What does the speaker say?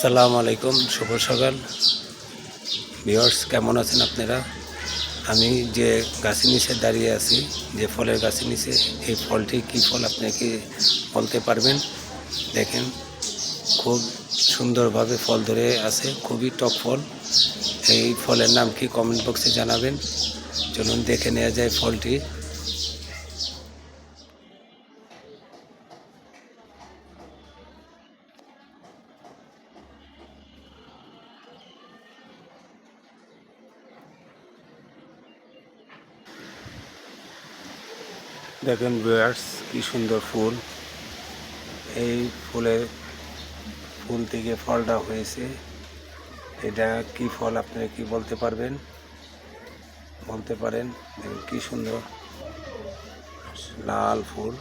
আসসালামু আলাইকুম, শুভ সকাল ভিউয়ার্স। কেমন আছেন আপনারা? আমি যে গাছের নিচে দাঁড়িয়ে আছি, যে ফলের গাছের নিচে, এই ফলটি কী ফল আপনি কি বলতে পারবেন? দেখেন, খুব সুন্দরভাবে ফল ধরে আছে, খুবই টক ফল। এই ফলের নাম কি কমেন্ট বক্সে জানাবেন। চলুন দেখে নেওয়া যায় ফলটি। দেখেন ভিউয়ার্স, কি সুন্দর ফুল। এই ফুল থেকে ফলটা হয়েছে। এটা কি ফল আপনি কি বলতে পারবেন? বলতে পারেন? দেখেন কি সুন্দর লাল ফুল।